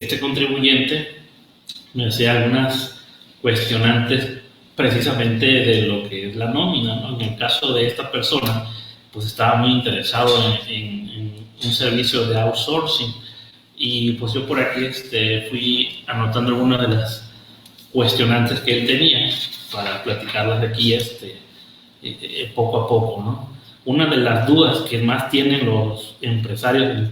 este contribuyente me hacía algunas cuestionantes precisamente de lo que es la nómina, ¿no? En el caso de esta persona, pues estaba muy interesado en un servicio de outsourcing y pues yo por aquí fui anotando algunas de las cuestionantes que él tenía para platicarlas de aquí poco a poco, ¿no? Una de las dudas que más tienen los empresarios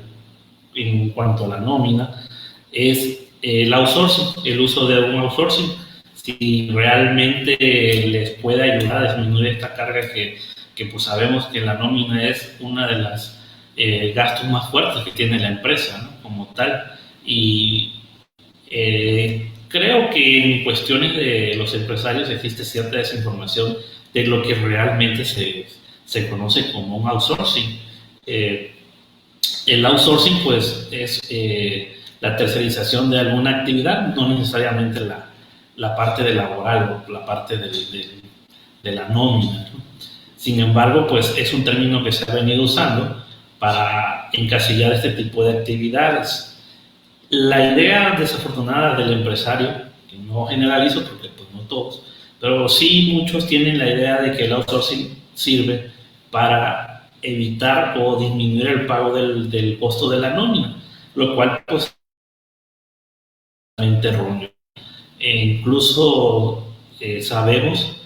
en cuanto a la nómina es el outsourcing, el uso de un outsourcing, si realmente les puede ayudar a disminuir esta carga que pues sabemos que la nómina es una de las gastos más fuertes que tiene la empresa, ¿no? Como tal. Y creo que en cuestiones de los empresarios existe cierta desinformación de lo que realmente se conoce como un outsourcing. El outsourcing pues es la tercerización de alguna actividad, no necesariamente la parte de laboral o la parte de la nómina, ¿no? Sin embargo, pues es un término que se ha venido usando para encasillar este tipo de actividades. La idea desafortunada del empresario, que no generalizo porque pues no todos, pero sí muchos tienen la idea de que el outsourcing sirve para evitar o disminuir el pago del costo de la nómina, lo cual pues es erróneo. Incluso sabemos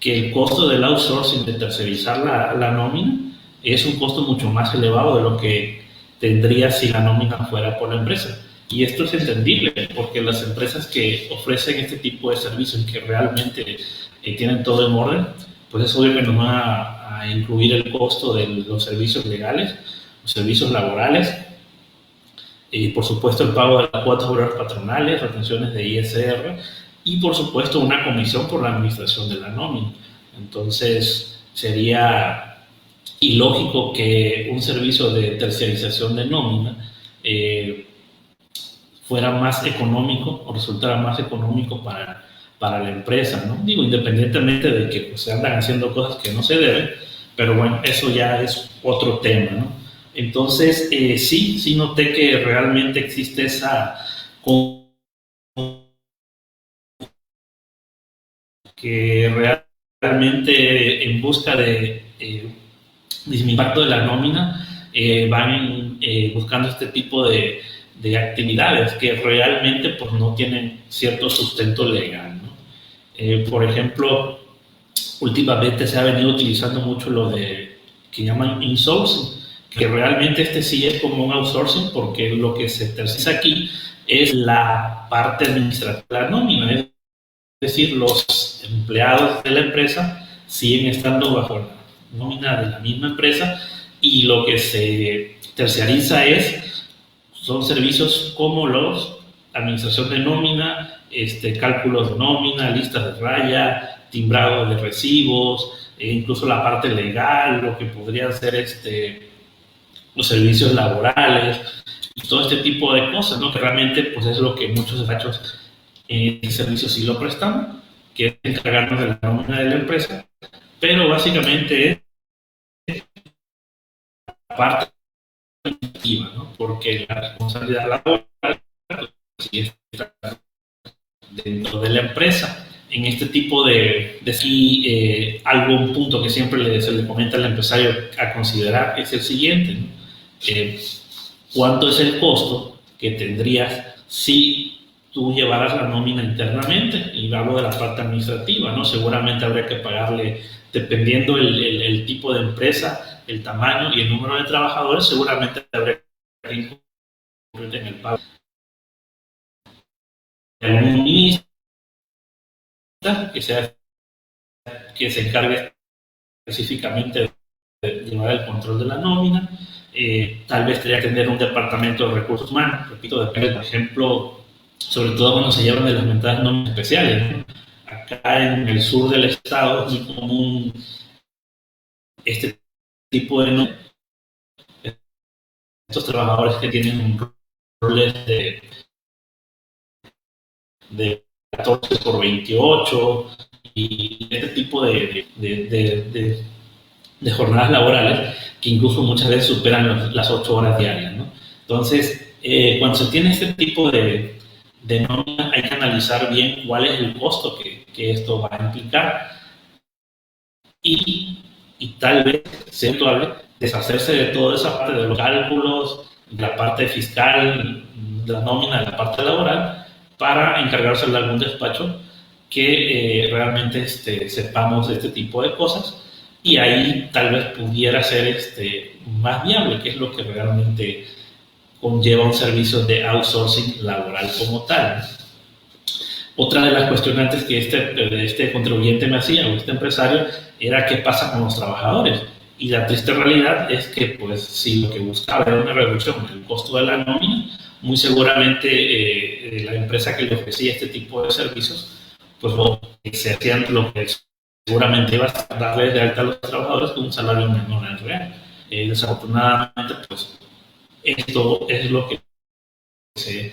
que el costo del outsourcing, de tercerizar la nómina, es un costo mucho más elevado de lo que tendría si la nómina fuera por la empresa. Y esto es entendible porque las empresas que ofrecen este tipo de servicios y que realmente tienen todo en orden, pues es obvio que nos van a incluir el costo de los servicios legales, los servicios laborales, y por supuesto el pago de las cuotas obreras patronales, retenciones de ISR y por supuesto una comisión por la administración de la nómina. Entonces sería ilógico que un servicio de terciarización de nómina fuera más económico o resultara más económico para la empresa, ¿no? Digo, independientemente de que pues, se andan haciendo cosas que no se deben, pero bueno, eso ya es otro tema, ¿no? Entonces, sí noté que realmente existe esa que realmente en busca de disminuir el impacto de la nómina van buscando este tipo de actividades que realmente pues no tienen cierto sustento legal, ¿no? Por ejemplo, últimamente se ha venido utilizando mucho lo de que llaman insourcing, que realmente sí es como un outsourcing porque lo que se terceriza aquí es la parte administrativa de la nómina, es decir, los empleados de la empresa siguen estando bajo la nómina de la misma empresa y lo que se terciariza son servicios como los administración de nómina, cálculos de nómina, listas de raya, timbrado de recibos, incluso la parte legal, lo que podrían ser los servicios laborales y todo este tipo de cosas, ¿no? Que realmente pues es lo que muchos despachos en servicios sí lo prestan, que es encargarnos de la nómina de la empresa, pero básicamente es la parte administrativa, ¿no? Porque la responsabilidad laboral pues, sí está dentro de la empresa. En este tipo un punto que siempre se le comenta al empresario a considerar es el siguiente, ¿no? ¿Cuánto es el costo que tendrías si tú llevaras la nómina internamente? Y hablo de la parte administrativa, ¿no? Seguramente habría que pagarle, dependiendo el tipo de empresa, el tamaño y el número de trabajadores, seguramente habría que incurrir en el pago de un ministro que se encargue específicamente de llevar el control de la nómina. Tal vez tendría que tener un departamento de recursos humanos, repito, depende, por ejemplo, sobre todo cuando se llevan de las mentadas nóminas especiales, ¿no? Acá en el sur del estado es muy común este tipo de nóminas, estos trabajadores que tienen roles de 14 por 28 y este tipo de jornadas laborales que incluso muchas veces superan las 8 horas diarias, ¿no? Entonces, Cuando se tiene este tipo de nómina, hay que analizar bien cuál es el costo que esto va a implicar y tal vez sea probable deshacerse de toda esa parte de los cálculos, de la parte fiscal, de la nómina, de la parte laboral, para encargarse de algún despacho que realmente sepamos de este tipo de cosas y ahí tal vez pudiera ser más viable, que es lo que realmente conlleva un servicio de outsourcing laboral como tal. Otra de las cuestionantes que este contribuyente me hacía, o este empresario, era qué pasa con los trabajadores. Y la triste realidad es que, pues, si lo que buscaba era una reducción del costo de la nómina, muy seguramente la empresa que le ofrecía este tipo de servicios, pues se hacían lo que seguramente iba a darle de alta a los trabajadores con un salario menor al real. Desafortunadamente, pues, esto es lo que se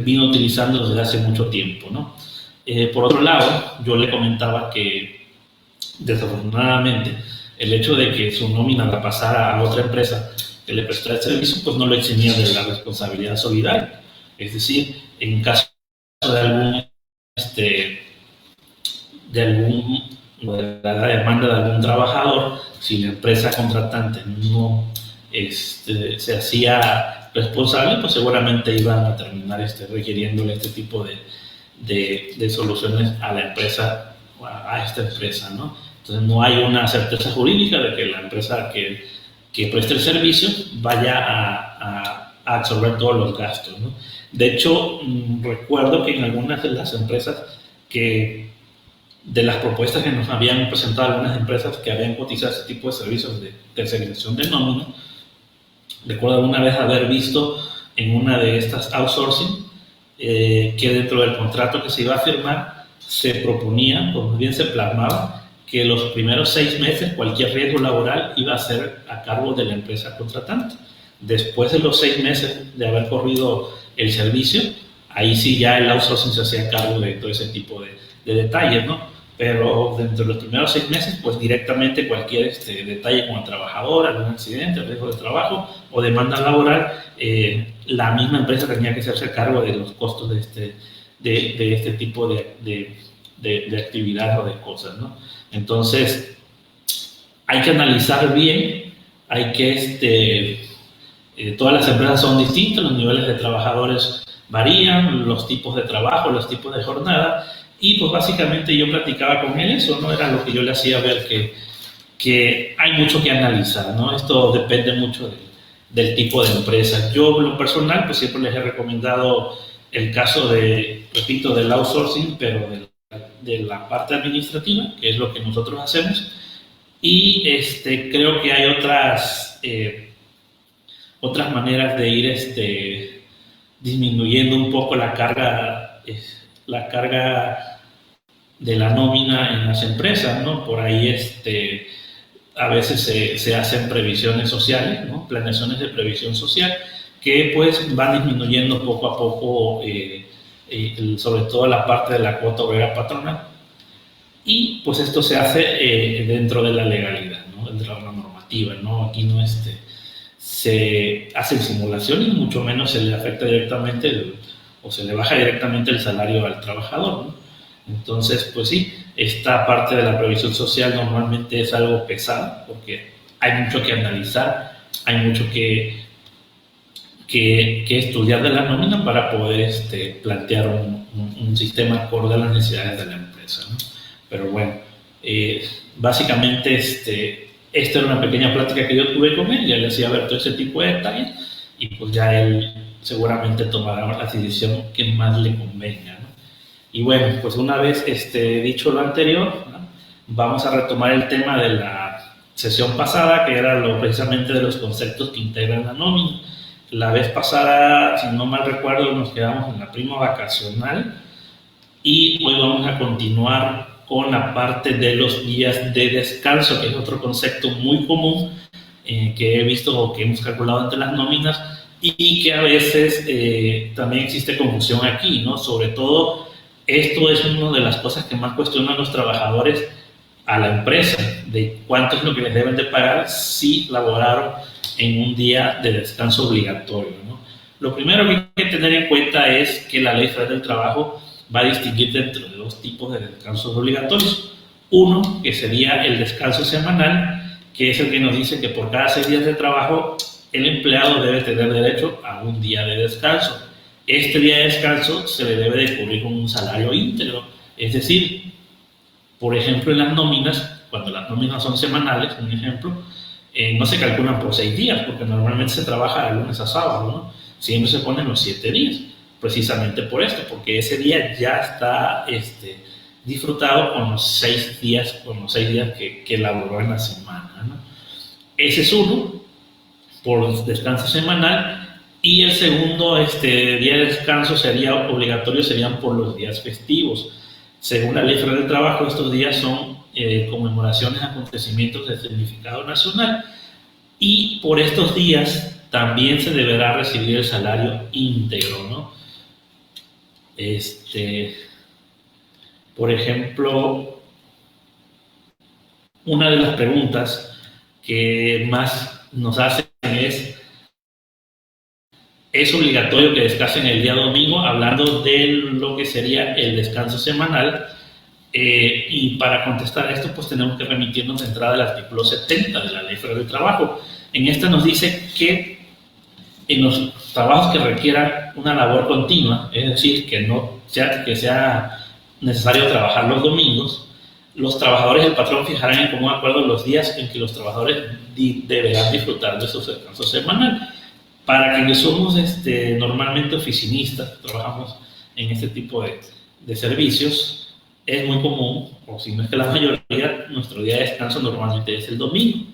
vino utilizando desde hace mucho tiempo, ¿no? Por otro lado, yo le comentaba que desafortunadamente el hecho de que su nómina la pasara a otra empresa que le prestara el servicio, pues no lo eximía de la responsabilidad solidaria. Es decir, en caso de de la demanda de algún trabajador, si la empresa contratante no se hacía responsable, pues seguramente iban a terminar requiriéndole este tipo de soluciones a la empresa, a esta empresa, ¿no? Entonces no hay una certeza jurídica de que la empresa que preste el servicio vaya a absorber todos los gastos, ¿no? De hecho, recuerdo que en algunas de las empresas de las propuestas que nos habían presentado algunas empresas que habían cotizado este tipo de servicios de tercerización de nómina, recuerdo alguna vez haber visto en una de estas outsourcing que dentro del contrato que se iba a firmar se proponía, o más bien se plasmaba, que los primeros 6 meses cualquier riesgo laboral iba a ser a cargo de la empresa contratante. Después de los 6 meses de haber corrido el servicio, ahí sí ya el outsourcing se hacía cargo de todo ese tipo de detalles, ¿no? Pero dentro de los primeros 6 meses, pues directamente cualquier detalle con el trabajador, algún accidente, riesgo de trabajo o demanda laboral, la misma empresa tenía que hacerse cargo de los costos de este tipo de actividades o de cosas, ¿no? Entonces, hay que analizar bien, hay que, todas las empresas son distintas, los niveles de trabajadores varían, los tipos de trabajo, los tipos de jornada, y pues básicamente yo platicaba con él eso, ¿no? Era lo que yo le hacía ver que hay mucho que analizar, ¿no? Esto depende mucho del tipo de empresa. Yo, en lo personal, pues siempre les he recomendado el caso repito, del outsourcing, pero de la parte administrativa, que es lo que nosotros hacemos, y creo que hay otras maneras de ir disminuyendo un poco la carga de la nómina en las empresas, ¿no? Por ahí a veces se hacen previsiones sociales, ¿no? Planeaciones de previsión social que pues van disminuyendo poco a poco sobre todo la parte de la cuota obrera patronal, y pues esto se hace dentro de la legalidad, ¿no? Dentro de la normativa, ¿no? Aquí no se hacen simulaciones, mucho menos se le afecta directamente o se le baja directamente el salario al trabajador, ¿no? Entonces, pues sí, esta parte de la previsión social normalmente es algo pesado porque hay mucho que analizar, hay mucho que estudiar de la nómina para poder plantear un sistema acorde a las necesidades de la empresa, ¿no? Pero bueno, básicamente esta era una pequeña plática que yo tuve con él, ya le hacía ver todo ese tipo de detalles y pues ya él seguramente tomará la decisión que más le convenga, ¿no? Y bueno, pues una vez dicho lo anterior, ¿no? Vamos a retomar el tema de la sesión pasada, que era precisamente de los conceptos que integran la nómina. La vez pasada, si no mal recuerdo, nos quedamos en la prima vacacional y hoy vamos a continuar con la parte de los días de descanso, que es otro concepto muy común que he visto o que hemos calculado entre las nóminas y que a veces también existe confusión aquí, ¿no? Sobre todo, esto es una de las cosas que más cuestionan los trabajadores a la empresa, de cuánto es lo que les deben de pagar si laboraron en un día de descanso obligatorio, ¿no? Lo primero que hay que tener en cuenta es que la Ley Federal del Trabajo va a distinguir dentro de dos tipos de descansos obligatorios. Uno, que sería el descanso semanal, que es el que nos dice que por cada 6 días de trabajo el empleado debe tener derecho a un día de descanso. Este día de descanso se le debe de cubrir con un salario íntegro, es decir, por ejemplo, en las nóminas, cuando las nóminas son semanales, un ejemplo, no se calculan por 6 días, porque normalmente se trabaja de lunes a sábado, ¿no? Siempre se ponen los 7 días, precisamente por esto, porque ese día ya está disfrutado con los 6 días, que elaboró en la semana, ¿no? Ese es uno, por descanso semanal, y el segundo día de descanso sería obligatorio, serían por los días festivos. Según la Ley Federal del Trabajo, estos días son conmemoraciones, acontecimientos de significado nacional, y por estos días también se deberá recibir el salario íntegro, ¿no? Por ejemplo, una de las preguntas que más nos hacen ¿es obligatorio que descansen el día domingo? Hablando de lo que sería el descanso semanal. Y para contestar esto, pues tenemos que remitirnos de entrada al artículo 70 de la Ley Federal del Trabajo. En esta nos dice que en los trabajos que requieran una labor continua, es decir, que sea necesario trabajar los domingos, los trabajadores y el patrón fijarán en común acuerdo los días en que los trabajadores deberán disfrutar de su descanso semanal. Para quienes somos normalmente oficinistas, trabajamos en este tipo de servicios, es muy común, o si no es que la mayoría, nuestro día de descanso normalmente es el domingo.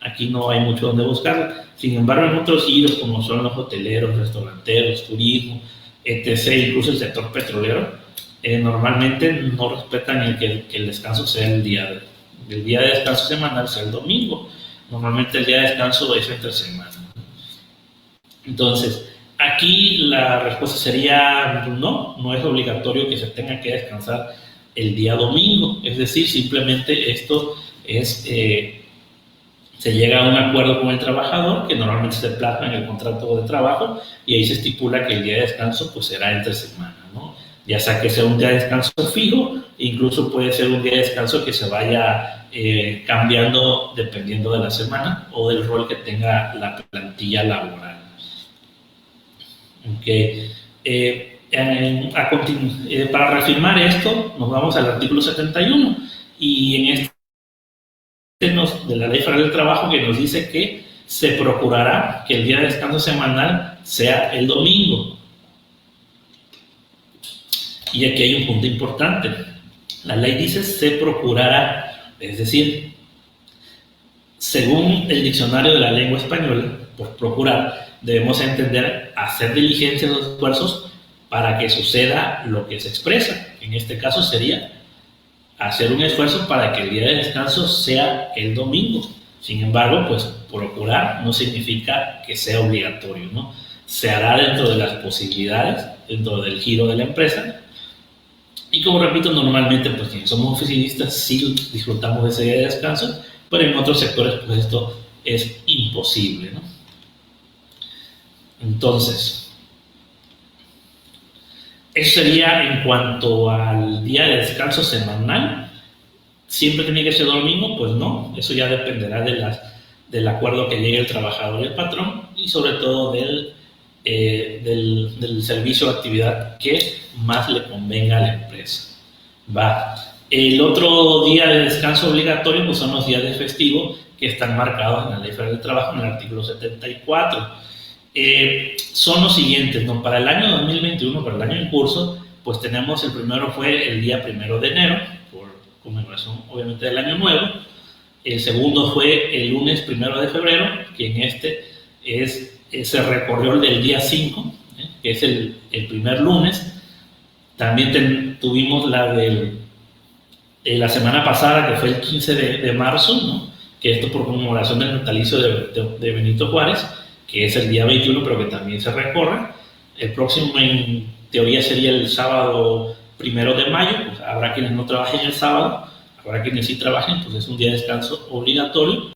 Aquí no hay mucho donde buscar. Sin embargo, en otros giros, como son los hoteleros, restauranteros, turismo, etc., incluso el sector petrolero, normalmente no respetan que el descanso sea el día de descanso semanal sea el domingo. Normalmente el día de descanso es entre semana. Entonces, aquí la respuesta sería no es obligatorio que se tenga que descansar el día domingo. Es decir, simplemente esto es, se llega a un acuerdo con el trabajador que normalmente se plasma en el contrato de trabajo y ahí se estipula que el día de descanso pues será entre semana, ¿no? Ya sea que sea un día de descanso fijo, incluso puede ser un día de descanso que se vaya cambiando dependiendo de la semana o del rol que tenga la plantilla laboral. Okay. Para reafirmar esto, nos vamos al artículo 71 y en de la Ley Federal del Trabajo, que nos dice que se procurará que el día de descanso semanal sea el domingo. Y aquí hay un punto importante. La ley dice se procurará, es decir, según el diccionario de la lengua española, por procurar debemos entender hacer diligencias o esfuerzos para que suceda lo que se expresa. En este caso sería hacer un esfuerzo para que el día de descanso sea el domingo. Sin embargo, pues procurar no significa que sea obligatorio, ¿no? Se hará dentro de las posibilidades, dentro del giro de la empresa. Y como repito, normalmente, pues quienes somos oficinistas sí disfrutamos de ese día de descanso, pero en otros sectores, pues esto es imposible, ¿no? Entonces, eso sería en cuanto al día de descanso semanal. ¿Siempre tiene que ser domingo? Pues no, eso ya dependerá del acuerdo que llegue el trabajador y el patrón y sobre todo del servicio o actividad que más le convenga a la empresa. El otro día de descanso obligatorio pues son los días de festivo que están marcados en la Ley Federal del Trabajo en el artículo 74. Son los siguientes, ¿no? Para el año 2021, para el año en curso, pues tenemos, el primero fue el día 1 de enero, por conmemoración obviamente del año nuevo. El segundo fue el lunes 1 de febrero, que en se recorrió el del día 5, que es el primer lunes. También tuvimos la de la semana pasada, que fue el 15 de marzo, ¿no? Que esto por conmemoración del natalicio de Benito Juárez, que es el día 21, pero que también se recorre. El próximo, en teoría, sería el sábado 1 de mayo. Pues habrá quienes no trabajen el sábado, habrá quienes sí trabajen, pues es un día de descanso obligatorio.